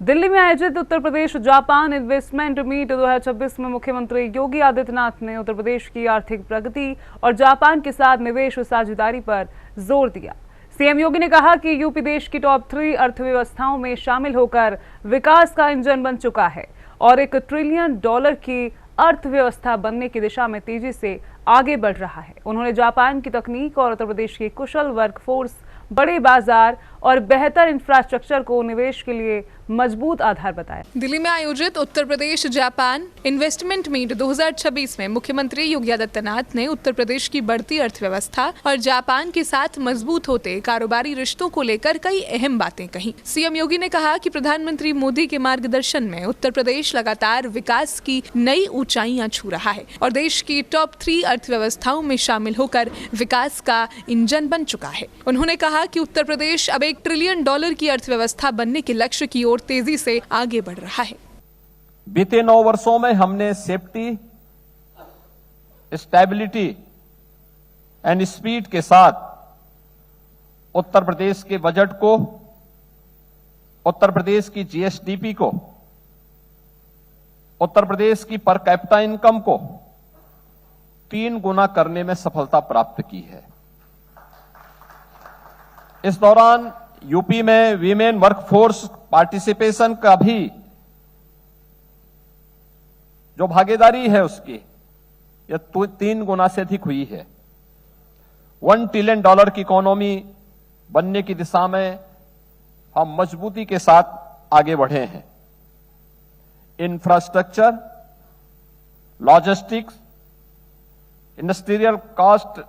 दिल्ली में आयोजित Uttar Pradesh Japan investment meet 2026 में मुख्यमंत्री योगी आदित्यनाथ ने उत्तर प्रदेश की आर्थिक प्रगति और जापान के साथ निवेश साझेदारी पर जोर दिया। सीएम योगी ने कहा कि यूपी देश की टॉप 3 अर्थव्यवस्थाओं में शामिल होकर विकास का इंजन बन चुका है और $1 ट्रिलियन की अर्थव्यवस्था बनने की दिशा में तेजी से आगे बढ़ रहा है। उन्होंने जापान की तकनीक और उत्तर प्रदेश की कुशल वर्कफोर्स, बड़े बाजार और बेहतर इंफ्रास्ट्रक्चर को निवेश के लिए मजबूत आधार बताया। दिल्ली में आयोजित Uttar Pradesh Japan investment meet 2026 में मुख्यमंत्री योगी आदित्यनाथ ने उत्तर प्रदेश की बढ़ती अर्थव्यवस्था और जापान के साथ मजबूत होते कारोबारी रिश्तों को लेकर कई अहम बातें कही। सीएम योगी ने कहा कि प्रधानमंत्री मोदी के मार्गदर्शन में उत्तर प्रदेश लगातार विकास की नई ऊंचाइयां छू रहा है और देश की टॉप 3 अर्थव्यवस्थाओं में शामिल होकर विकास का इंजन बन चुका है। उन्होंने कहा कि उत्तर प्रदेश अब $1 ट्रिलियन की अर्थव्यवस्था बनने के लक्ष्य की ओर तेजी से आगे बढ़ रहा है। बीते 9 वर्षों में हमने सेफ्टी, स्टेबिलिटी एंड स्पीड के साथ उत्तर प्रदेश के बजट को, उत्तर प्रदेश की जीएसडीपी को, उत्तर प्रदेश की पर कैपिटा इनकम को 3 गुना करने में सफलता प्राप्त की है। इस दौरान यूपी में वीमेन वर्कफोर्स पार्टिसिपेशन का भी जो भागीदारी है उसकी यह 3 गुना से अधिक हुई है। $1 ट्रिलियन की इकोनॉमी बनने की दिशा में हम मजबूती के साथ आगे बढ़े हैं। Infrastructure, logistics, industrial cost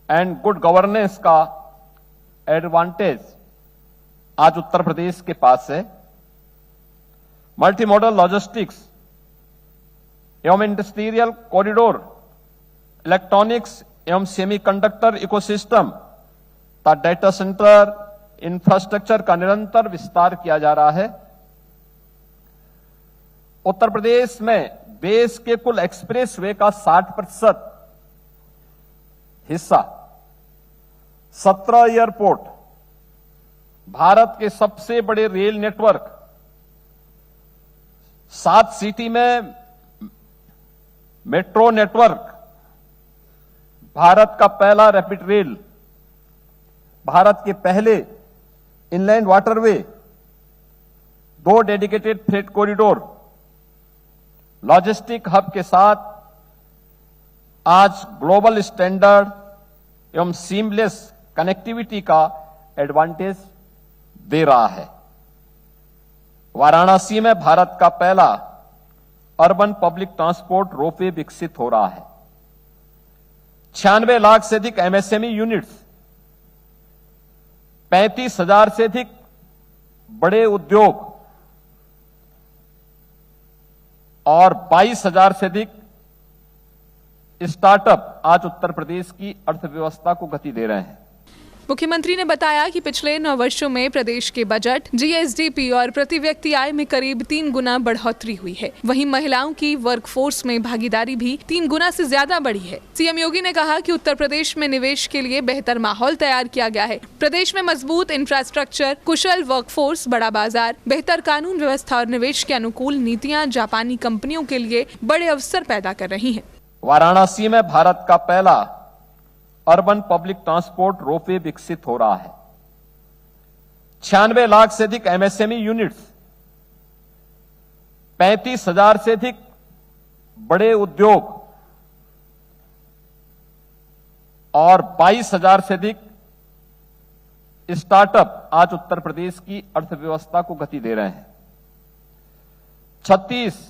and good governance का एडवांटेज आज उत्तर प्रदेश के पास है। मल्टी मॉडल लॉजिस्टिक्स एवं इंडस्ट्रियल कॉरिडोर, इलेक्ट्रॉनिक्स एवं सेमीकंडक्टर इकोसिस्टम तथा डेटा सेंटर इंफ्रास्ट्रक्चर का निरंतर विस्तार किया जा रहा है। उत्तर प्रदेश में देश के कुल एक्सप्रेसवे का 60% हिस्सा, 17 एयरपोर्ट, भारत के सबसे बड़े रेल नेटवर्क, 7 सिटी में मेट्रो नेटवर्क, भारत का पहला रैपिड रेल, भारत के पहले inland waterway, 2 dedicated freight corridor, logistic hub के साथ आज ग्लोबल स्टैंडर्ड एवं सीमलेस कनेक्टिविटी का एडवांटेज दे रहा है। वाराणसी में भारत का पहला अर्बन पब्लिक ट्रांसपोर्ट रोपवे विकसित हो रहा है। 96 लाख से अधिक एमएसएमई यूनिट्स, 35,000 से अधिक बड़े उद्योग और 22,000 से अधिक स्टार्टअप आज उत्तर प्रदेश की अर्थव्यवस्था को गति दे रहे हैं। मुख्यमंत्री ने बताया कि पिछले 9 वर्षों में प्रदेश के बजट, जीएसडीपी और प्रति व्यक्ति आय में करीब 3 गुना बढ़ोतरी हुई है। वहीं महिलाओं की वर्कफोर्स में भागीदारी भी 3 गुना से ज्यादा बढ़ी है। सीएम योगी ने कहा कि उत्तर प्रदेश में निवेश के लिए बेहतर माहौल तैयार किया गया है। प्रदेश में मजबूत इंफ्रास्ट्रक्चर, कुशल वर्कफोर्स, बड़ा बाजार, बेहतर कानून व्यवस्था और निवेश के अनुकूल नीतियाँ जापानी कंपनियों के लिए बड़े अवसर पैदा कर रही है। वाराणसी में भारत का पहला अर्बन पब्लिक ट्रांसपोर्ट रोपवे विकसित हो रहा है। 96 लाख से अधिक एमएसएमई यूनिट्स, 35,000 से अधिक बड़े उद्योग और 22,000 से अधिक स्टार्टअप आज उत्तर प्रदेश की अर्थव्यवस्था को गति दे रहे हैं। 36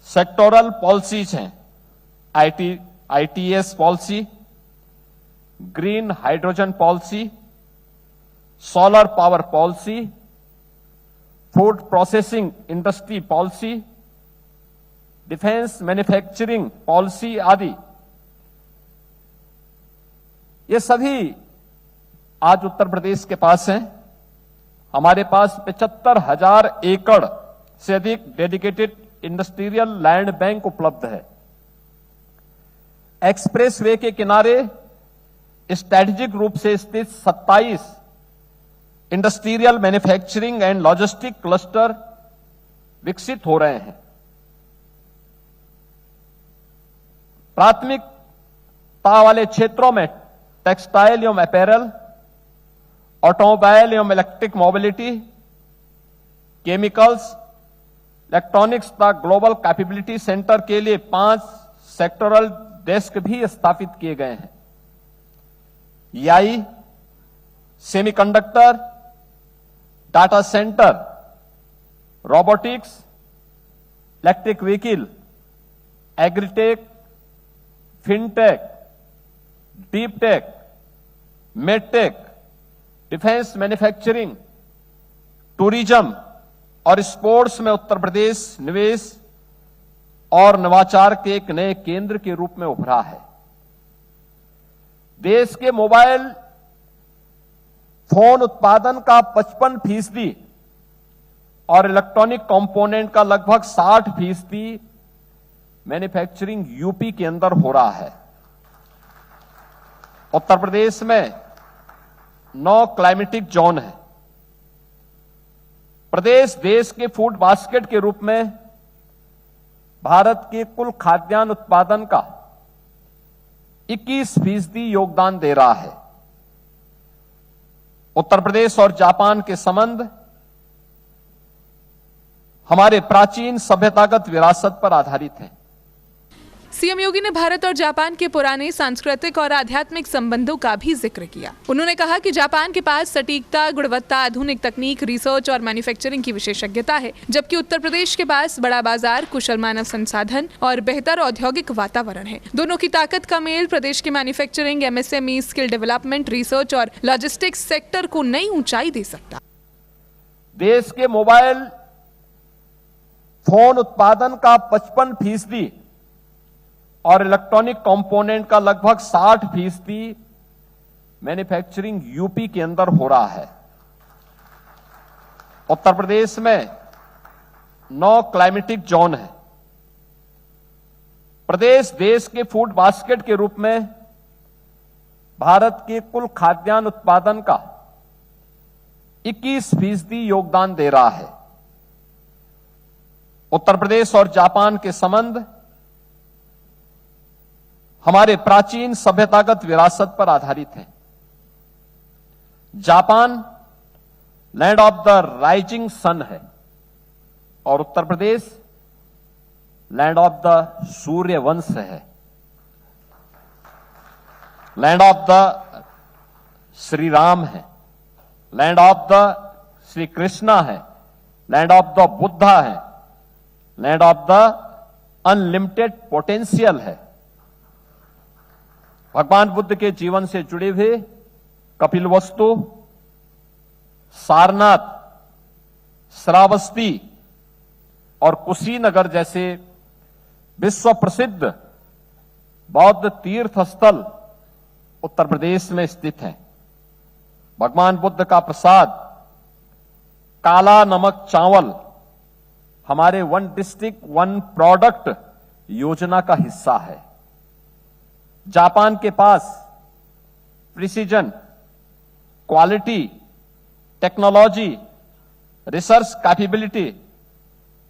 सेक्टोरल पॉलिसीज हैं। ITS policy, green hydrogen policy, solar power policy, food processing industry policy, defence manufacturing policy आदि, ये सभी आज उत्तर प्रदेश के पास हैं। हमारे पास 75,000 एकड़ से अधिक डेडिकेटेड इंडस्ट्रियल लैंड बैंक उपलब्ध है। एक्सप्रेसवे के किनारे स्ट्रैटेजिक रूप से स्थित 27 industrial manufacturing and logistic cluster विकसित हो रहे हैं। प्राथमिकता वाले क्षेत्रों में टेक्सटाइल एवं अपैरल, ऑटोमोबाइल एवं इलेक्ट्रिक मोबिलिटी, केमिकल्स, इलेक्ट्रॉनिक्स तथा ग्लोबल कैपेबिलिटी सेंटर के लिए 5 सेक्टरल डेस्क भी स्थापित किए गए हैं। EI, semiconductor, data centre, robotics, electric vehicle, agritech, fintech, deep tech, medtech, defence manufacturing, tourism और स्पोर्ट्स में उत्तर प्रदेश निवेश और नवाचार के एक नए केंद्र के रूप में उभरा है। देश के मोबाइल फोन उत्पादन का 55% और इलेक्ट्रॉनिक कंपोनेंट का लगभग 60% मैन्युफैक्चरिंग यूपी के अंदर हो रहा है। उत्तर प्रदेश में 9 क्लाइमेटिक जोन है। प्रदेश देश के फूड बास्केट के रूप में भारत के कुल खाद्यान्न उत्पादन का 21% योगदान दे रहा है। उत्तर प्रदेश और जापान के संबंध हमारे प्राचीन सभ्यतागत विरासत पर आधारित हैं। सीएम योगी ने भारत और जापान के पुराने सांस्कृतिक और आध्यात्मिक संबंधों का भी जिक्र किया। उन्होंने कहा कि जापान के पास सटीकता, गुणवत्ता, आधुनिक तकनीक, रिसर्च और मैन्युफैक्चरिंग की विशेषज्ञता है, जबकि उत्तर प्रदेश के पास बड़ा बाजार, कुशल मानव संसाधन और बेहतर औद्योगिक वातावरण है। दोनों की ताकत का मेल प्रदेश की manufacturing, MSME, skill development, research और लॉजिस्टिक्स सेक्टर को नई ऊंचाई दे सकता। देश के मोबाइल फोन उत्पादन का 55% और इलेक्ट्रॉनिक कंपोनेंट का लगभग 60% मैन्युफैक्चरिंग यूपी के अंदर हो रहा है। उत्तर प्रदेश में 9 क्लाइमेटिक जोन है। प्रदेश देश के फूड बास्केट के रूप में भारत के कुल खाद्यान्न उत्पादन का 21% योगदान दे रहा है। उत्तर प्रदेश और जापान के संबंध हमारे प्राचीन सभ्यतागत विरासत पर आधारित है। Japan land of the rising sun है और Uttar Pradesh land of the Suryavansh है, land of the Shri Ram है, land of the Shri Krishna है, लैंड ऑफ द बुद्धा है, land of the unlimited potential है। भगवान बुद्ध के जीवन से जुड़े हुए कपिलवस्तु, सारनाथ, श्रावस्ती और कुशीनगर जैसे विश्व प्रसिद्ध बौद्ध तीर्थ स्थल उत्तर प्रदेश में स्थित हैं। भगवान बुद्ध का प्रसाद काला नमक चावल हमारे 1 डिस्ट्रिक्ट 1 प्रोडक्ट योजना का हिस्सा है। जापान के पास precision, quality, technology, research capability,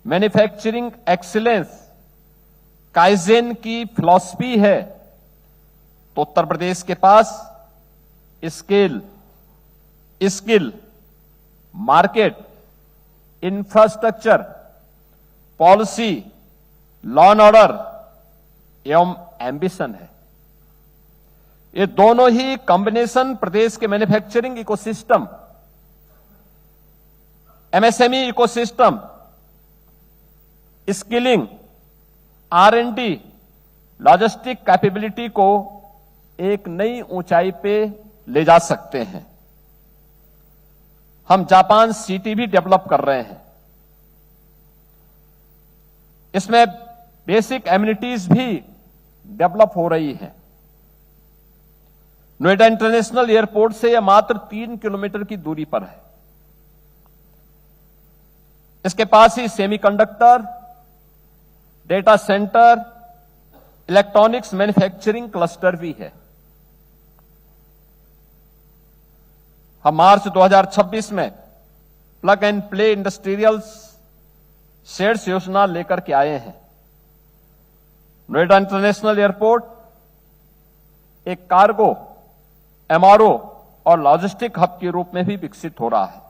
manufacturing excellence, kaizen की फिलॉसफी है, तो उत्तर प्रदेश के पास skill, market, infrastructure, policy, law and order एवं एम्बिशन है। ये दोनों ही कॉम्बिनेशन प्रदेश के manufacturing ecosystem, MSME ecosystem, skilling, R&D, logistic capability को एक नई ऊंचाई पे ले जा सकते हैं। हम जापान सिटी भी डेवलप कर रहे हैं। इसमें बेसिक एमिनिटीज भी डेवलप हो रही हैं। नोएडा इंटरनेशनल एयरपोर्ट से यह मात्र 3 किलोमीटर की दूरी पर है। इसके पास ही semiconductor, data centre, electronics manufacturing cluster भी है। हम मार्च 2026 में plug and play industrial sheds योजना लेकर के आए हैं। नोएडा इंटरनेशनल एयरपोर्ट एक कार्गो, एमआरओ और लॉजिस्टिक हब के रूप में भी विकसित हो रहा है।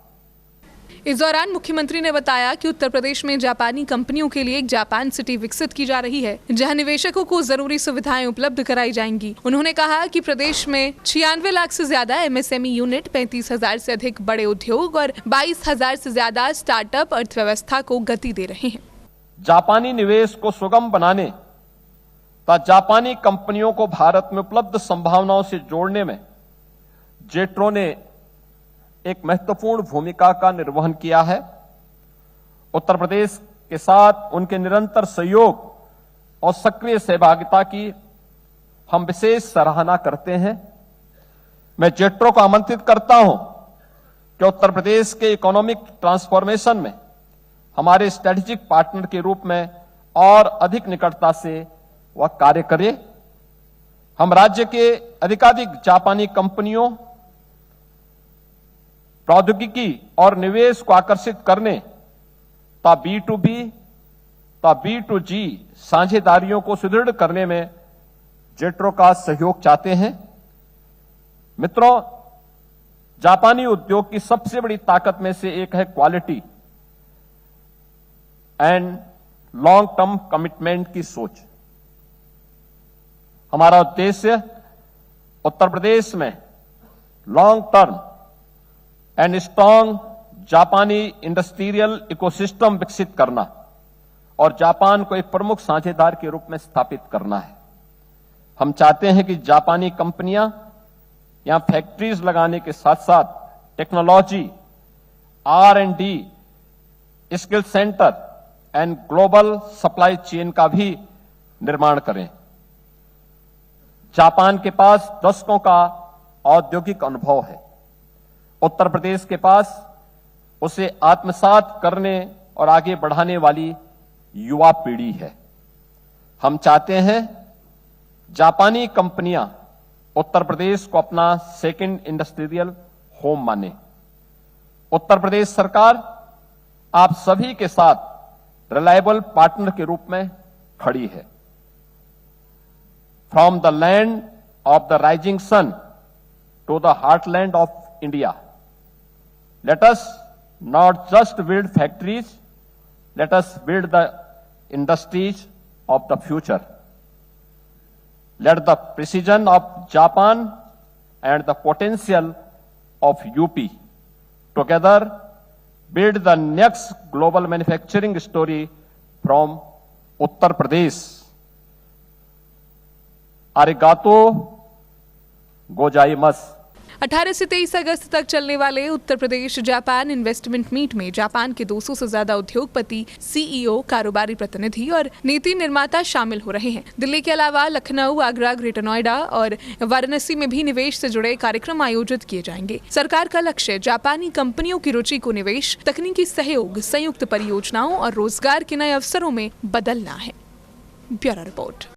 इस दौरान मुख्यमंत्री ने बताया कि उत्तर प्रदेश में जापानी कंपनियों के लिए एक जापान सिटी विकसित की जा रही है, जहां निवेशकों को जरूरी सुविधाएं उपलब्ध कराई जाएंगी। उन्होंने कहा कि प्रदेश में 96 लाख से ज्यादा एमएसएमई यूनिट, 35,000 से अधिक बड़े उद्योग और 22,000 से ज्यादा स्टार्टअप अर्थव्यवस्था को गति दे रहे हैं। जापानी निवेश को सुगम बनाने तथा जापानी कंपनियों को भारत में उपलब्ध संभावनाओं से जोड़ने में जेट्रो ने एक महत्वपूर्ण भूमिका का निर्वहन किया है। उत्तर प्रदेश के साथ उनके निरंतर सहयोग और सक्रिय सहभागिता की हम विशेष सराहना करते हैं। मैं जेट्रो को आमंत्रित करता हूं कि उत्तर प्रदेश के इकोनॉमिक ट्रांसफॉर्मेशन में हमारे स्ट्रेटेजिक पार्टनर के रूप में और अधिक निकटता से वह कार्य करे। हम राज्य के अधिकाधिक जापानी कंपनियों, प्रौद्योगिकी और निवेश को आकर्षित करने तथा B2B तथा B2G साझेदारियों को सुदृढ़ करने में जेट्रो का सहयोग चाहते हैं। मित्रों, जापानी उद्योग की सबसे बड़ी ताकत में से एक है quality and long term commitment की सोच। हमारा उद्देश्य उत्तर प्रदेश में लॉन्ग टर्म एंड स्ट्रांग जापानी इंडस्ट्रियल इकोसिस्टम विकसित करना और जापान को एक प्रमुख साझेदार के रूप में स्थापित करना है। हम चाहते हैं कि जापानी कंपनियां यहां फैक्ट्रीज लगाने के साथ साथ technology, R&D, skill centre and global supply chain का भी निर्माण करें। जापान के पास दशकों का औद्योगिक अनुभव है। उत्तर प्रदेश के पास उसे आत्मसात करने और आगे बढ़ाने वाली युवा पीढ़ी है। हम चाहते हैं जापानी कंपनियां उत्तर प्रदेश को अपना सेकंड इंडस्ट्रियल होम माने। उत्तर प्रदेश सरकार आप सभी के साथ रिलायबल पार्टनर के रूप में खड़ी है। From the land of the rising sun to the heartland of India, let us not just build factories, let us build the industries of the future. Let the precision of Japan and the potential of UP together build the next global manufacturing story from Uttar Pradesh. Arigato gozaimasu. 18 से 23 अगस्त तक चलने वाले Uttar Pradesh Japan investment meet में Japan के 200 से ज्यादा उद्योगपति, CEO, कारोबारी प्रतिनिधि और नीति निर्माता शामिल हो रहे हैं। दिल्ली के अलावा लखनऊ, आगरा, ग्रेटर नोएडा और वाराणसी में भी निवेश से जुड़े कार्यक्रम आयोजित किए जाएंगे। सरकार का लक्ष्य जापानी कंपनियों की रुचि को निवेश, तकनीकी सहयोग, संयुक्त परियोजनाओं और रोजगार के नए अवसरों में बदलना है। Bureau report.